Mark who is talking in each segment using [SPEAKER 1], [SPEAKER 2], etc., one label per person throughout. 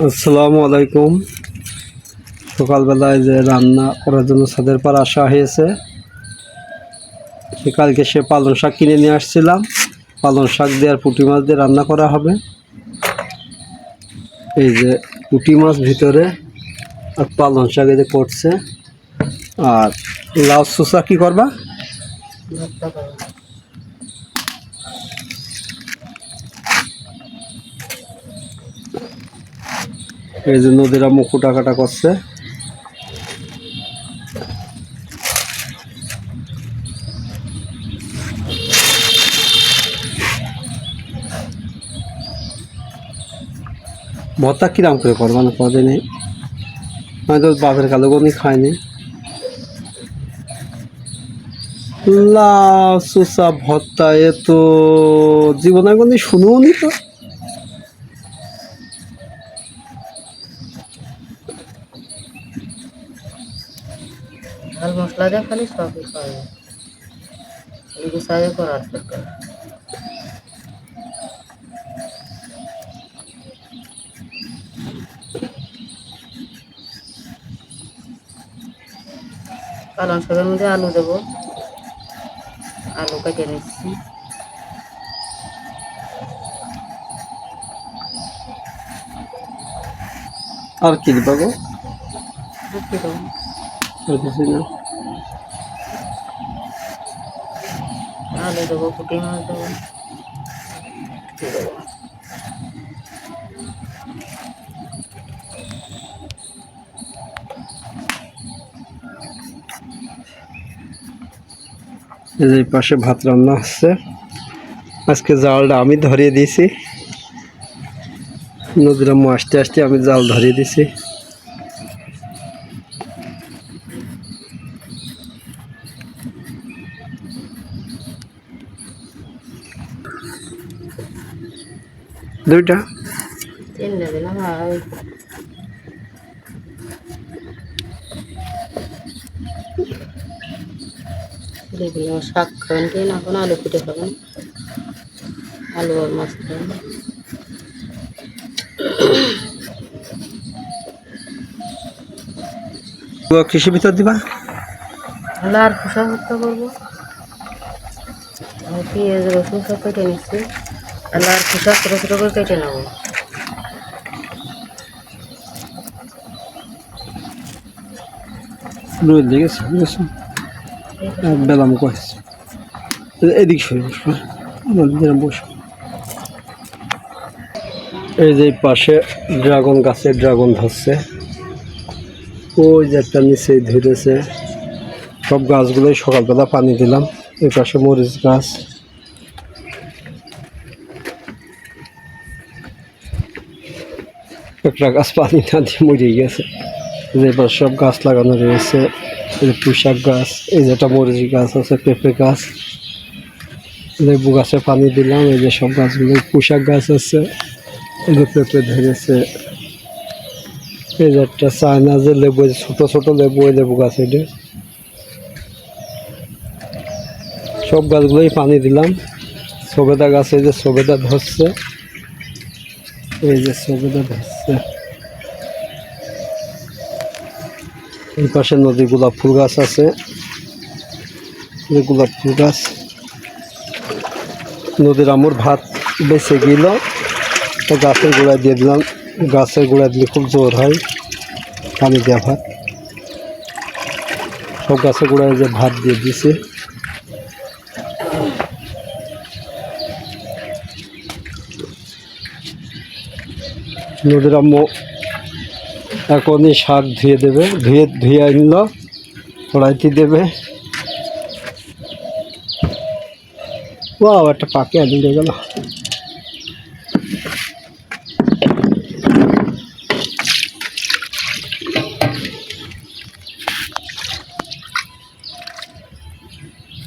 [SPEAKER 1] আসসালামু আলাইকুম। সকালবেলায় যে রান্না করার জন্য ছাদের পাড় আসা হয়েছে, কালকে সে পালং শাক কিনে নিয়ে আসছিলাম। পালং শাক দিয়ে আর পুঁটি মাছ দিয়ে রান্না করা হবে। এই যে পুঁটি মাছ ভিতরে আর পালং শাক এই যে করছে। আর লাউ সুসা কি করবা? এই যে নদীরা মুখ কাটা করছে। ভর্তা কিরাম করে করবা না কদিন? আমি তো বাপের কালো কোনই খাইনি। লাউ সুসা ভর্তা এ তো জীবনে কোনদিন শুনেও নি তো।
[SPEAKER 2] ঝাল মশলা দিয়ে খালি সবই খাওয়া যায়, গুছাইয়ে করার দরকার। পালং শাকের মধ্যে আলু দেবো, আলু কেটে নিচ্ছি।
[SPEAKER 1] আর কি দিবা গো?
[SPEAKER 2] বুঝতে দেবো, আলু দেবো, পুঁটি মাছ দেবো, দেবো।
[SPEAKER 1] এই পাশে ভাত রান্না হচ্ছে। আজকে জালটা আমি ধরিয়ে দিয়েছি। নদীর আম্মু আসতে আসতে আমি জাল ধরিয়ে দিয়েছি। দুইটা
[SPEAKER 2] তিনটে দিলাম আর দেখলো শাক খাবেন কি না, এখন আলু কেটে খাবেন, আলু আর মাছ খাবেন।
[SPEAKER 1] কৃষি ভিতর দিবা?
[SPEAKER 2] আর খোসা ভর্তা করবো, পেঁয়াজ রসুন সব কেটে নিচ্ছি। আর খোসা ছোটো ছোটো করে কেটে নেবো।
[SPEAKER 1] বেলাম কয়েছে এদিক সরে বসবো, বসবো। এই যে পাশে ড্রাগন গাছে ড্রাগন ধরছে। ওই যে একটা নিচে ধরেছে। সব গাছগুলোই সকালবেলা পানি দিলাম। এই পাশে মরিচ গাছ, একটা গাছ পানি না দিয়ে মরে গেছে। যে পাশে সব গাছ লাগানো রয়েছে। এই যে পুঁইশাক গাছ, এই যে একটা মরিচ গাছ আছে, পেঁপে গাছ, লেবু গাছে পানি দিলাম। এই যে সব গাছগুলো, পুঁইশাক গাছ আছে, এই যে পেঁপে ধরেছে। এই যে একটা চায়না যে লেবু, ছোট ছোট লেবু, ওই লেবু গাছ। এটা সব গাছগুলোই পানি দিলাম। সবেদা গাছ, এই যে সবেদা ধরছে, এই যে সবেদা ধরছে। এই পাশে নদী গোলাপ ফুল গাছ আছে, গোলাপ ফুল গাছ। নদীর আমুর ভাত বেঁচে গেল, তো গাছের গোড়ায় দিয়ে দিলাম। গাছের গোড়ায় দিলে খুব জোর হয় পানি দেওয়া ভাত। সব গাছের গোড়ায় যে ভাত দিয়ে দিছে। নদীর আম্মু এখনই শাক ধুয়ে দেবে, ধুয়ে আনল, কড়াইতে দেবে। ও একটা পাখি আনিয়ে গেল।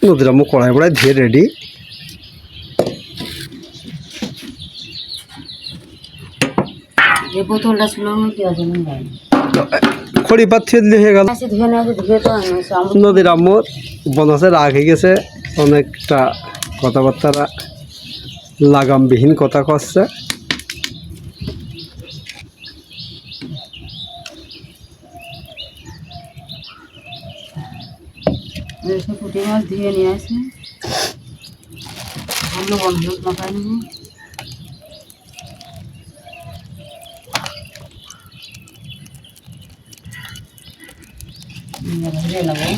[SPEAKER 1] নদীর আম্মু কড়াই বড়াই ধুয়ে রেডি।
[SPEAKER 2] যে বোতলটা ছিল কি আছে
[SPEAKER 1] খড়ি পাত থুয়ে দিলে হয়ে গেল। নদীর আম্মুর বনসে রাগ হয়ে গেছে, অনেকটা কথাবার্তা লাগামবিহীন কথা করছে।
[SPEAKER 2] এসে পুঁটি মাছ ধুয়ে নিয়ে আসি, ভালো বন্ধ মাখায় নেবো। ভেজে নেবো।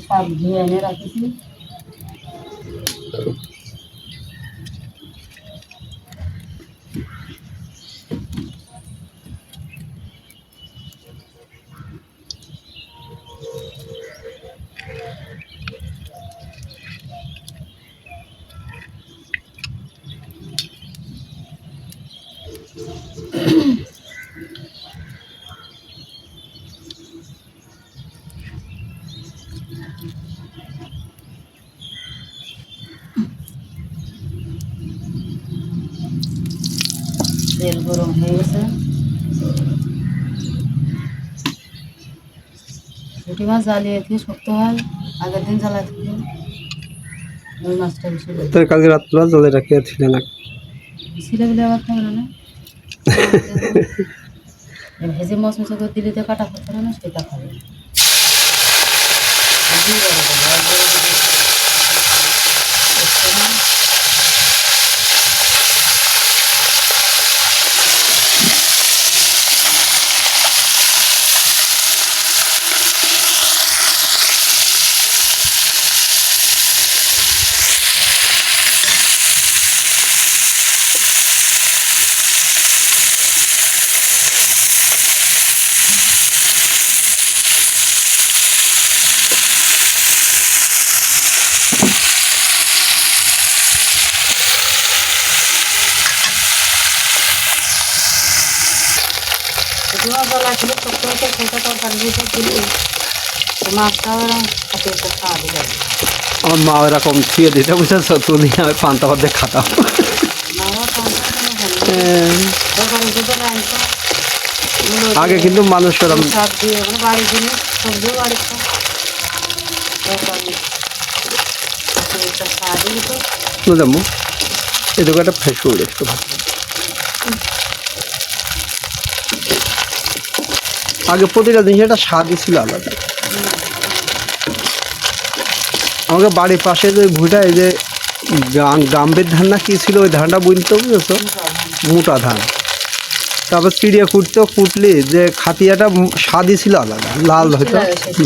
[SPEAKER 2] শাক ধুয়ে এনে রাখেছি। তেল গরম হয়ে গেছে। পুঁটি মাছ জ্বালিয়ে দিয়ে শক্ত হয়, আগের দিন জ্বালায় থেকে ওই মাছটা বেশি
[SPEAKER 1] তোর কালকে রাত্রে জলে রাখিয়েছিলে না?
[SPEAKER 2] ছিলে বলে আবার খাবে না। ভেজে মাছ মশা করে দিলে তো কাটা করতে না, সেটা খাবে। জ্বালা ছিল শক্ত হয়েছে, সেটা তরকারি দিয়ে দিলে মাছটা হাতে খাওয়া দিলে।
[SPEAKER 1] আমার মা এরকম ছুঁয়ে দিতে বুঝেছো, তুমি আমি পান্তা ভাত দিয়ে খাতাম। আগে কিন্তু মানুষ ওরকম
[SPEAKER 2] বাড়ির জিনিস সবজিও বাড়ির
[SPEAKER 1] বুঝলাম। এই দোকানটা ফ্রেশ করে একটু আগে প্রতিটা জিনিস একটা স্বাদই ছিল আলাদা। আমাকে বাড়ির পাশে যে ভুটা, এই যে গাম্বের ধান না কি ছিল, ওই ধানটা বুনতে বুঝেছো, মোটা ধান। তারপর চিড়িয়া কুটতো, কুটলি যে খাতিয়াটা স্বাদই ছিল আলাদা, লাল হয়তো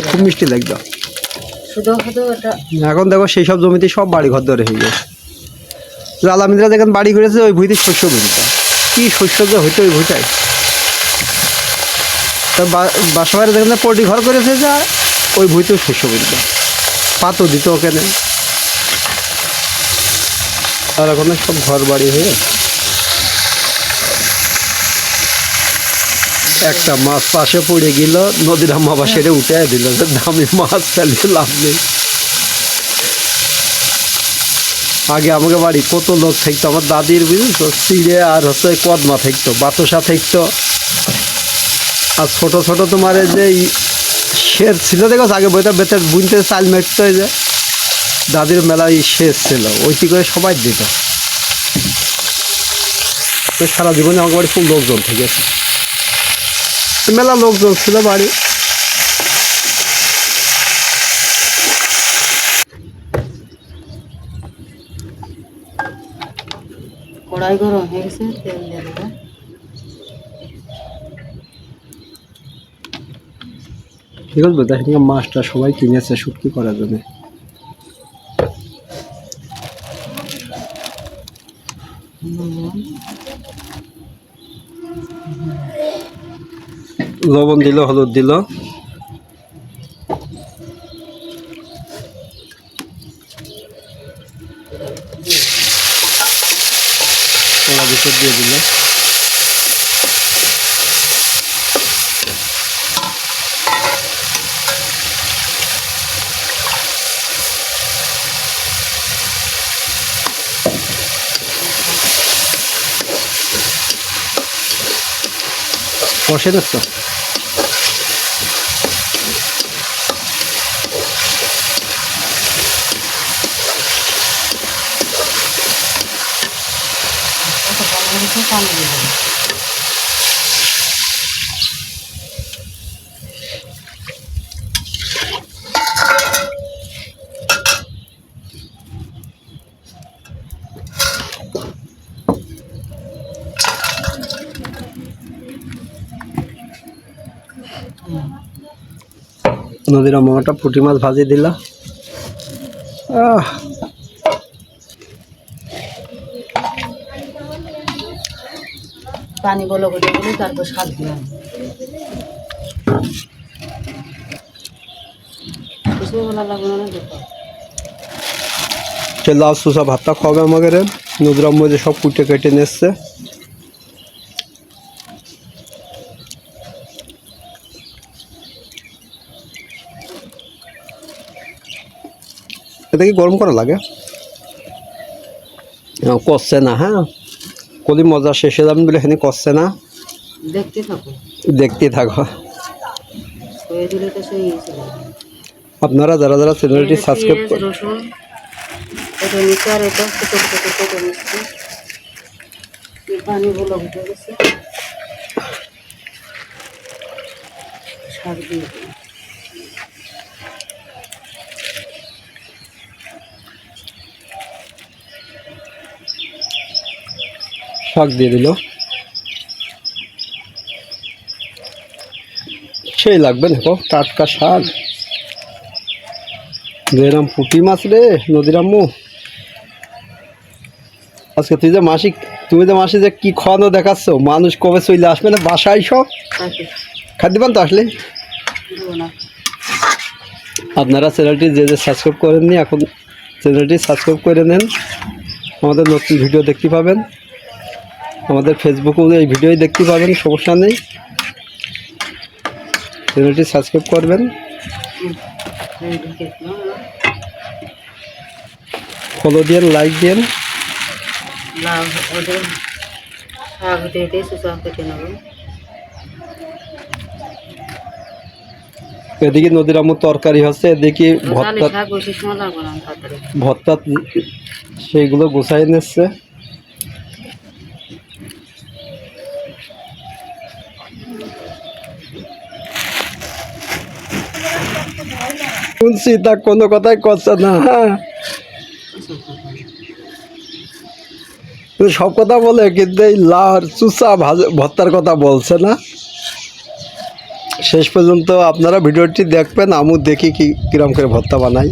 [SPEAKER 1] খুব মিষ্টি লাগতো। এখন দেখো সেই সব জমিতে সব বাড়ি ঘর ধরে হয়ে গেছে। আলামিনরা যেখানে বাড়ি করেছে ওই ভুঁইতে শস্য বুনতো, কি শস্য যে হইতো ওই ভুঁইটায়। বাসা বাড়ি যেখানে পোল্ট্রি ঘর করেছে যা, ওই ভুঁইতেও শস্য বুনতো, পাতও দিত ওখানে। আর এখন সব ঘর বাড়ি হয়ে একটা মাছ পাশে পড়ে গেল, নদীর আম্মা সেটা উঠে দিল, যে দামি মাছ চালিয়ে লাভ নেই। আগে আমাকে বাড়ি কত লোক থাকতো, আমার দাদির বুঝেছো, চিড়ে আর হচ্ছে কদমা থাকতো, বাতাসা থাকতো। আর ছোট ছোট তোমার যে শের ছিল, দেখো আগে বইটা বেতের বুনতে চাল মারতো, যে দাদির মেলায় শেষ ছিল, ওইটি করে সবাই দিত। সারা জীবনে আমার বাড়ি খুব লোকজন থেকেছে, মেলা লোকজন ছিল বাড়ি।
[SPEAKER 2] কড়াই গরম হয়ে গেছে, তেল দিয়ে দেবো।
[SPEAKER 1] ঠিক আছে, দেখেন মাছটা সবাই কিনেছে শুটকি করার জন্য। লবণ দিল, হলুদ দিল, কড়া ভিতর দিয়ে দিল। কষে নিচ্ছ?
[SPEAKER 2] পানি দিয়ে দেবো।
[SPEAKER 1] নদীর মামাটা পুঁটি মাছ ভাজি দিলা।
[SPEAKER 2] পানি বলো করে বলে তারপর স্বাদ দিলাম। কিছু ভালো লাগবে না দেখো।
[SPEAKER 1] সে লাল সুসা ভাতটা খাবে আমাকে রে। নদীর মধ্যে সব কুটে কেটে নিচ্ছে। এটা কি গরম করা লাগে? কষছে না, হ্যাঁ কলি মজা শেষে যাবেন বলে এখানে কষছে না।
[SPEAKER 2] দেখতে থাকো,
[SPEAKER 1] দেখতে থাকো।
[SPEAKER 2] হয়ে দিলে তো সেই ছিল।
[SPEAKER 1] আপনারা যারা যারা চ্যানেলটি সাবস্ক্রাইব
[SPEAKER 2] পেঁয়াজ, রসুন এটা নিচে আর এটা ছোটো ছোটো কেটে নিচ্ছি। পানি বলো উঠে গেছে, শাক দিয়ে দিই।
[SPEAKER 1] শাক দিয়ে দিল, সেই লাগবে দেখো টাটকা শাক। যেরাম পুঁটি মাছ রে নদীর আম্মু। আজকে তুমি যে মাসি যে কি খাওয়ানো দেখাচ্ছ, মানুষ কবে চলে আসবে না বাসায় সব খাদ্য পান তো আসলে। আপনারা চ্যানেলটি যে যে সাবস্ক্রাইব করেননি এখন চ্যানেলটি সাবস্ক্রাইব করে নেন। আমাদের নতুন ভিডিও দেখতে পাবেন, আমাদের ফেসবুকেও এই ভিডিওই দেখতে পাবেন, সমস্যা নেই। চ্যানেলটি সাবস্ক্রাইব করবেন, ফলো দিন, লাইক দিন।
[SPEAKER 2] শাক দিয়ে সুসা কেটে নেব।
[SPEAKER 1] এদিকে নদীর আমার তরকারি হচ্ছে, এদিকে ভর্তা
[SPEAKER 2] শাক বেশি সময় লাগবে না, তাড়াতাড়ি
[SPEAKER 1] ভর্তা সেইগুলো গুছাই নিচ্ছে। শুনছি তা কোনো কথাই করছে না। হ্যাঁ সব কথা বলে কিন্তু এই লার চুচা ভর্তার কথা বলছে না। শেষ পর্যন্ত আপনারা ভিডিওটি দেখবেন, আমু দেখি কিরম করে ভর্তা বানাই।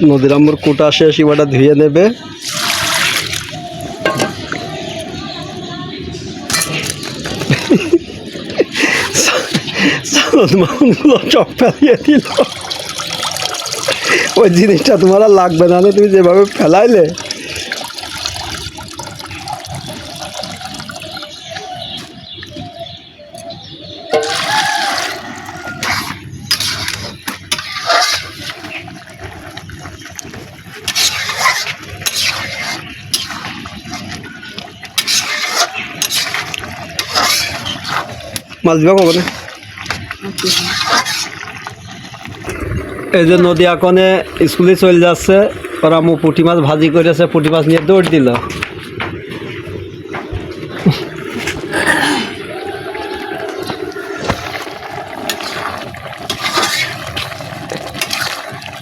[SPEAKER 1] নদীর আম্মুর কুটা শেষ, এবারটা ধুয়ে নেবে। চপ ফেলিয়ে দিল। ওই জিনিসটা তোমার আর লাগবে না, তুমি যেভাবে ফেলাইলে। মাছ দিবা কবে না? এই যে নদী আকনে স্কুলে চলে যাচ্ছে, ওরা আমু পুঁটি মাছ ভাজি করেছে, পুঁটি মাছ নিয়ে দৌড় দিল।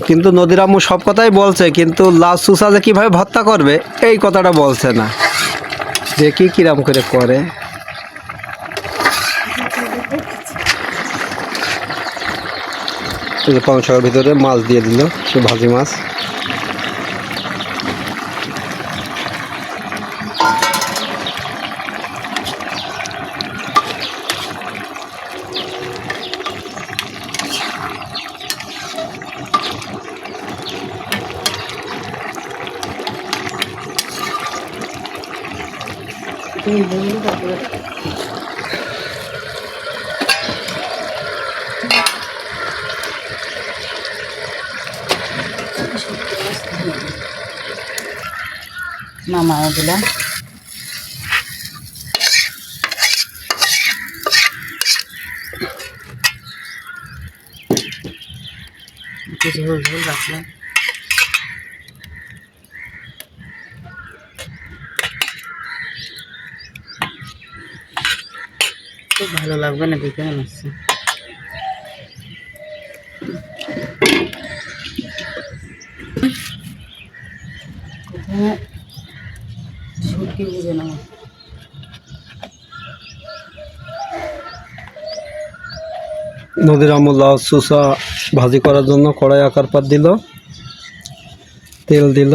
[SPEAKER 1] কিন্তু নদীর আম্মু সব কথাই বলছে, কিন্তু লাল সুসা যে কীভাবে ভর্তা করবে এই কথাটা বলছে না। দেখি কিরাম করে করে। পাঁচ টাকার ভিতরে মাছ দিয়ে দিল, সে ভাজি মাছ।
[SPEAKER 2] নামায় দিলাম। ঝোল ঝোল রাখলাম। খুব ভালো লাগবে না দেখে মনে হচ্ছে। প্রথমে শুটকি ভেজে নেব।
[SPEAKER 1] নদীর আম্মু লাউ চুষা ভাজি করার জন্য কড়াই আকার পাত দিল, তেল দিল,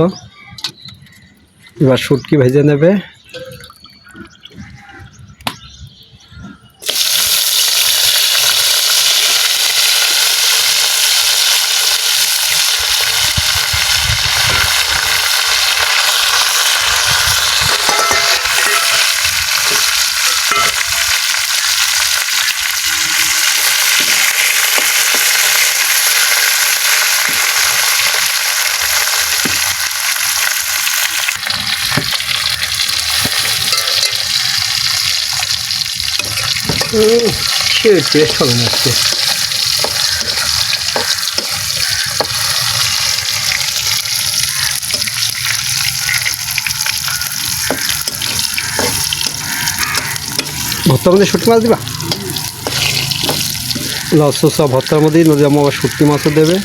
[SPEAKER 1] এবার শুটকি ভেজে নেবে। সে টেস্ট হবে না আজকে। ভর্তার মধ্যে শুটকি মাছ দিবা? লাউ চুষা ভর্তার মধ্যেই নদী আম্মু আবার শুটকি মাছও দেবে।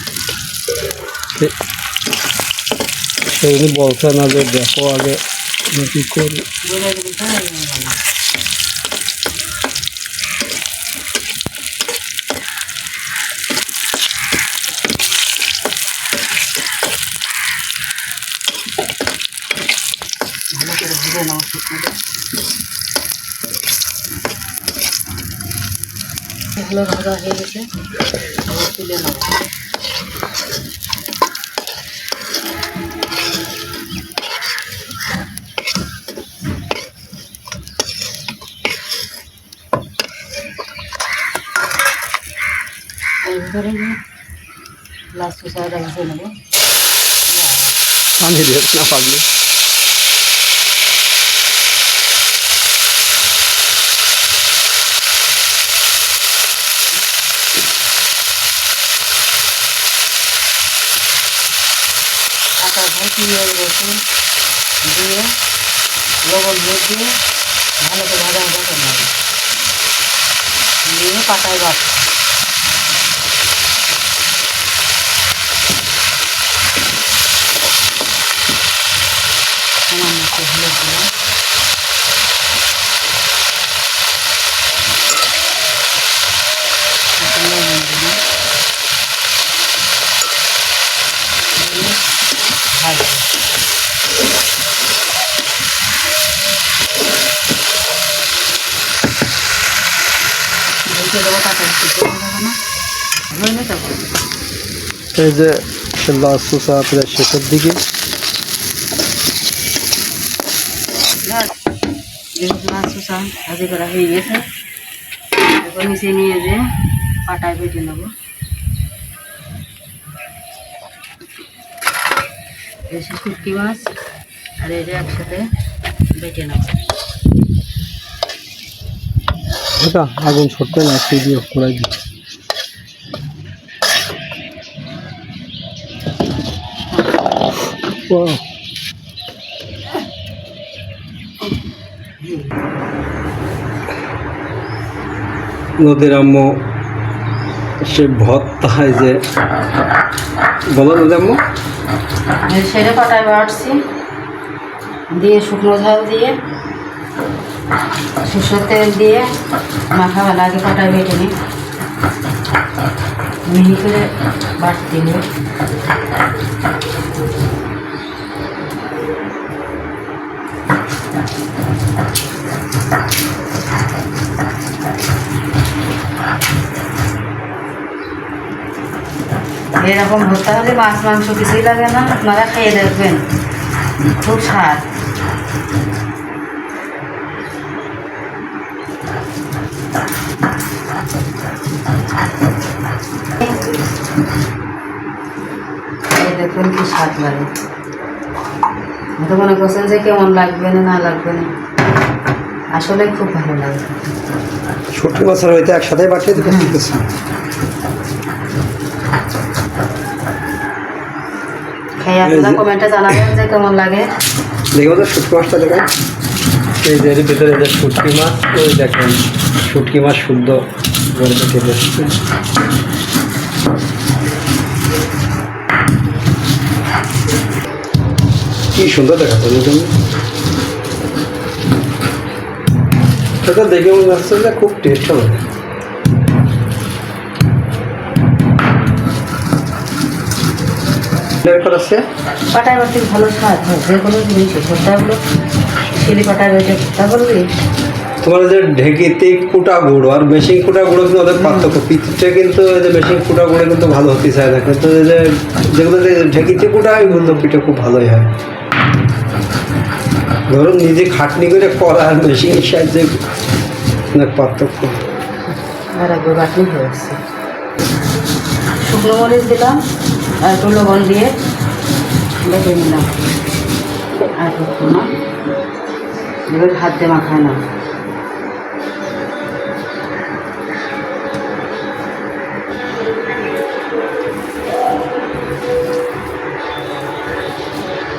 [SPEAKER 1] সেগুলি বলছে না যে দেখো আগে কী করি।
[SPEAKER 2] ভালো করে ভেজে নেব শুকনোটা। এগুলো ভাজা হয়ে গেছে, আবার তুলে নেব। এর ভিতরে লাস্ট চুষাটা ভেজে নেব।
[SPEAKER 1] পানি দিয়ে না পাগলি।
[SPEAKER 2] আটা ভর পেঁয়াজ রসুন দিয়ে লবণ হলুদ দিয়ে ভালো করে ভাজা ভাজা করে নেব। নিয়ে পাটায় বাট। সামান্য একটু হলুদ দিলাম। একটু লবণ দিলাম। দিয়ে ভাজবো। ঢেকে দেবো, পাটা একটু জল দেবো না, ধরে দেবো।
[SPEAKER 1] এই যে লাউ চুষা প্রায় শেষের দিকে।
[SPEAKER 2] যেহেতু মাছ শসা ভাজি করা হয়ে গেছে, এখন নিচে নিয়ে যে পাটায় বেটে নেবো। বেশি শুটকি মাছ আর এই যে একসাথে বেটে নেবো।
[SPEAKER 1] এটা আগুন ছড়তে না, একটু দিয়ে ঘোরাই দিই। নদীর আম্মু সে ভর্তায় যে বলো নদীর আম্মু
[SPEAKER 2] সেটা পাটায় বাটছি, দিয়ে শুকনো ঝাল দিয়ে সরষের তেল দিয়ে মাখা ভালো আগে পাটায় বেটে নিই, মিহি করে বাটতে হবে। এরকম ভর্তা হলে মাছ মাংস কিছুই লাগে না, আপনারা খেয়ে দেখবেন, খুব স্বাদ। দেখুন কি স্বাদ লাগে। হয়তো মনে করছেন যে কেমন লাগবে না না লাগবে না, আসলে খুব ভালো লাগবে।
[SPEAKER 1] শুটকি মাছের হইতে একসাথে পাঠিয়ে দিতে শিখতেছি।
[SPEAKER 2] খাই আপনারা কমেন্টে জানাবেন যে কেমন লাগে।
[SPEAKER 1] দেখো তো শুটকি মাছটা দেখেন, এই যে এর ভিতরে যে শুটকি মাছ, ওই দেখেন শুটকি মাছ শুদ্ধ করে কেটে এসছে। কি সুন্দর দেখাচ্ছে দেখুন, সেটা দেখে মনে হচ্ছে যে খুব টেস্ট হবে। করাচ্ছে
[SPEAKER 2] পাটায় বাটি ভালো স্বাদ হয় যে কোনো জিনিস, ভর্তাগুলো শিলি পাটায় বেটে ভর্তা করবি।
[SPEAKER 1] তোমার যে ঢেকিতে কুটা গুঁড়ো আর মেশিন কুটা গুঁড়ো কিন্তু ওদের পার্থক্য। পিঠে কিন্তু এই যে মেশিন কুটা গুঁড়ো কিন্তু ভালো হতে চায় না, কিন্তু এই যে যেগুলো ঢেকিতে কুটা হয় কিন্তু পিঠে খুব ভালোই হয়। ধরুন নিজে খাটনি করে করা আর মেশিনের সাহায্যে অনেক পার্থক্য।
[SPEAKER 2] আর একবার বাটনি হয়ে আসছে। শুকনো মরিচ দিলাম আর একটু লবণ দিয়ে বেটে নিলাম, আর একটু না এবার হাত দিয়ে মাখায় না।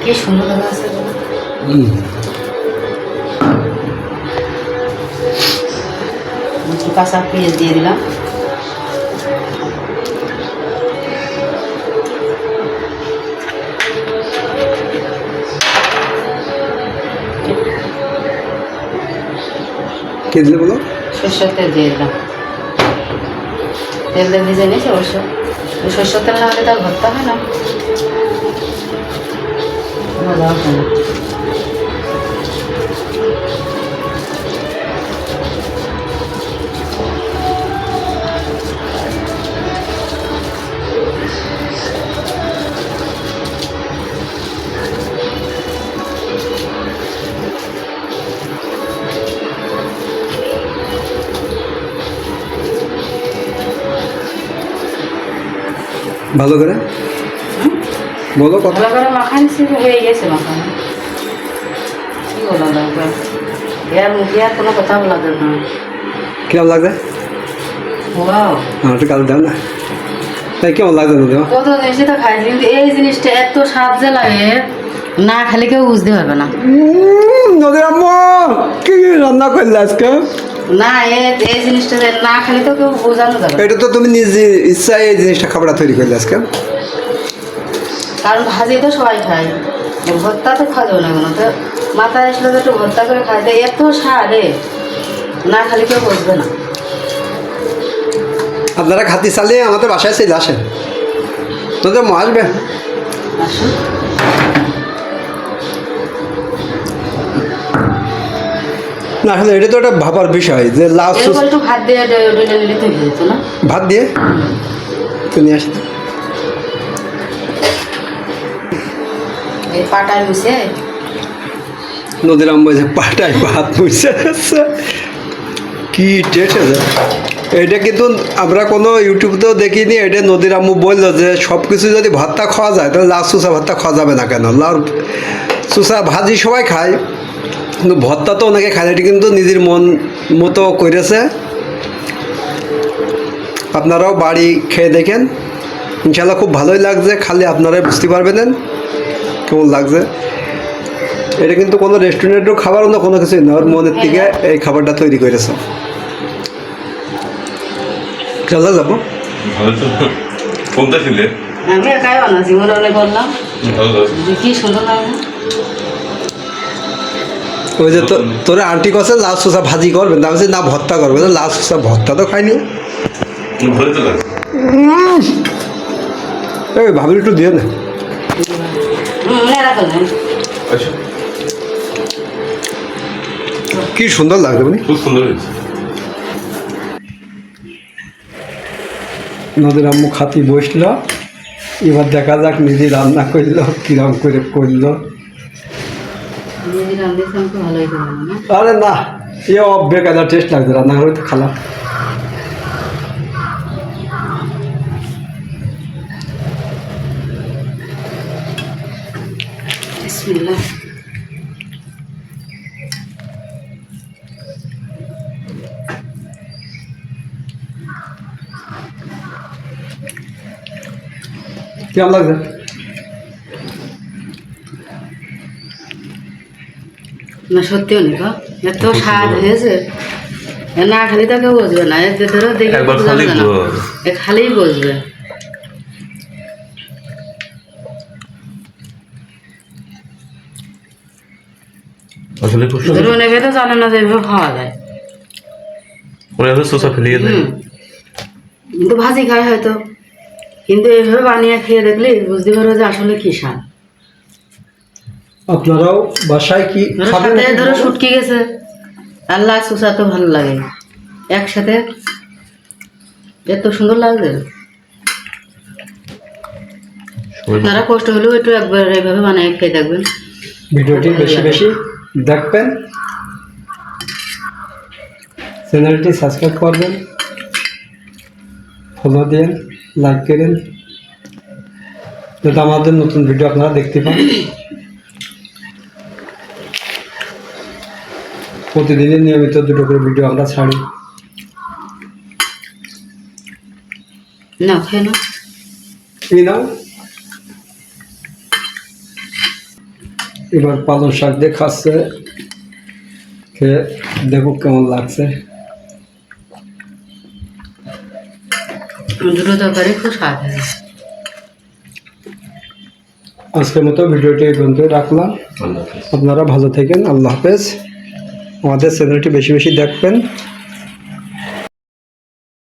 [SPEAKER 2] কি সুন্দর দেখা আছে। কাঁচা পেঁয়াজ দিয়ে দিলাম,
[SPEAKER 1] কে দিলে বলো?
[SPEAKER 2] সরষের তেল দিয়ে দিলাম। তেল দিয়ে ভেজে নিয়েছি অবশ্য, সরষের তেল না হলে তার ভর্তা হয় না, মজা হয় না।
[SPEAKER 1] ভালো করে বলো কথা।
[SPEAKER 2] ভালো করে মাখানি হয়ে গেছে মাখানি, কি বলা দরকার, এর মুখে আর কোনো কথা বলা যাবে না।
[SPEAKER 1] কেমন লাগছে?
[SPEAKER 2] ওয়াও,
[SPEAKER 1] আমার একটু কাল দাও না, তাই কেমন লাগছে না দেওয়া?
[SPEAKER 2] কত জিনিসই তো খাইছি কিন্তু এই জিনিসটা এত স্বাদ যে লাগে না খালি কেউ বুঝতে পারবে না।
[SPEAKER 1] নদীর আম্মু কি রান্না করলে আজকে?
[SPEAKER 2] না এই জিনিসটা যে না খালি তো কেউ বোঝানো যাবে না।
[SPEAKER 1] এটা তো তুমি নিজে ইচ্ছায় এই জিনিসটা খাবারটা তৈরি করলে আজকে।
[SPEAKER 2] কারণ ভাজি তো সবাই খায়, ভর্তা তো খাওয়া যাবে না কোনো, তো মাথায় আসলে তো একটু ভর্তা করে খাই দেয়, এত স্বাদে না খালি কেউ বুঝবে না।
[SPEAKER 1] আপনারা খাতি চালিয়ে আমাদের বাসায় চলে আসেন, তোদের মা আসবে।
[SPEAKER 2] আসুন,
[SPEAKER 1] না আসলে এটা তো একটা ভাবার বিষয় যে লাউ
[SPEAKER 2] এরপর একটু ভাত দিয়ে ডলে নিলে তো হয়ে যেত না।
[SPEAKER 1] ভাত দিয়ে তো নিয়ে আসি।
[SPEAKER 2] এই পাটায় মুছে
[SPEAKER 1] নদীর আম্মু যে পাটায় ভাত মুছে কি টেস্ট আছে। এটা কিন্তু আমরা কোনো ইউটিউবতেও দেখিনি, এটা নদীর আম্মু বললো যে সব কিছু যদি ভর্তা খাওয়া যায় তাহলে লাউ চুষা ভর্তা খাওয়া যাবে না কেন। লাউ চুষা ভাজি সবাই খায় কিন্তু ভর্তা তো অনেকে খায়, এটা কিন্তু নিজের মন মতো করেছে। আপনারাও বাড়ি খেয়ে দেখেন, ইনশাল্লাহ খুব ভালোই লাগছে, খালি আপনারাই বুঝতে পারবেন কেমন লাগছে। এটা কিন্তু কোনো রেস্টুরেন্টের খাবার না, কোনো কিছুই না, ওর মনের থেকে এই খাবারটা তৈরি করেছে। চলো যাবো।
[SPEAKER 3] কোনটা ছিলে?
[SPEAKER 2] আমি একাই বানাচ্ছি, মনে মনে করলাম কি সুন্দর লাগে।
[SPEAKER 1] ওই যে তোরা আন্টি কষে লাউ শসা ভাজি করবেন, না বলছি না ভর্তা করবে, লাউ শসা ভর্তা তো খাইনি।
[SPEAKER 3] ভালো তো লাগছে।
[SPEAKER 1] এই ভাবি একটু দিয়ে না,
[SPEAKER 2] রাখো না,
[SPEAKER 3] আচ্ছা,
[SPEAKER 1] কি সুন্দর লাগবে মানে।
[SPEAKER 3] খুব সুন্দর হয়েছে।
[SPEAKER 1] নদীর আম্মু খাতি বসলো, এবার দেখা যাক নিজে রান্না করলো কিরম করে করলো।
[SPEAKER 2] ভালোই না
[SPEAKER 1] আরে না, এ বেকার টেস্ট লাগছে, রান্না করে তো খালাম।
[SPEAKER 2] বিসমিল্লাহ।
[SPEAKER 1] কেমন লাগছে?
[SPEAKER 2] না সত্যি অনেক এত স্বাদ হয়েছে, না খালি তো কেউ বুঝবে না, এর ধরো দেখে
[SPEAKER 3] একবার
[SPEAKER 2] বোঝা
[SPEAKER 3] খালি
[SPEAKER 2] যাবে না।
[SPEAKER 3] বল।
[SPEAKER 2] এ খালি বুঝবে।
[SPEAKER 3] আসলে খুব
[SPEAKER 2] ধরো অনেকে তো জানে না যে এভাবে খাওয়া যায়।
[SPEAKER 3] ওরা এত শসা ফেলিয়ে দেয়।
[SPEAKER 2] কিন্তু ভাজি খায় হয়তো, কিন্তু এইভাবে বানিয়ে খেয়ে দেখলে বুঝতে পারবে যে আসলে কি স্বাদ।
[SPEAKER 1] আপনারাও বাসায় কি
[SPEAKER 2] ধরো
[SPEAKER 1] খাবেন?
[SPEAKER 2] সাথে ধরো শুটকি গেছে, আল্লাহ সুসা তো ভালো লাগে একসাথে, এত সুন্দর লাগবে। আপনারা কষ্ট হলেও একটু একবার এইভাবে বানিয়ে খেয়ে দেখবেন।
[SPEAKER 1] ভিডিওটি বেশি বেশি দেখবেন, চ্যানেলটি সাবস্ক্রাইব করবেন, ফলো দিন, লাইক করেন, যাতে আমাদের নতুন ভিডিও আপনারা দেখতে পান। প্রতিদিনের নিয়মিত 2টো করে ভিডিও আমরা ছাড়ি।
[SPEAKER 2] না খেয়ে না,
[SPEAKER 1] এই নাও, এবার পালং শাক দিয়ে খাচ্ছে, খেয়ে দেখো কেমন লাগছে।
[SPEAKER 2] দুটো তরকারি খুব স্বাদ হয়।
[SPEAKER 1] আজকের মতো ভিডিওটি এই পর্যন্ত রাখলাম।
[SPEAKER 3] আল্লাহ হাফেজ।
[SPEAKER 1] আপনারা ভালো থাকেন, আল্লাহ হাফেজ। আমাদের চ্যানেলটি বেশি বেশি দেখবেন।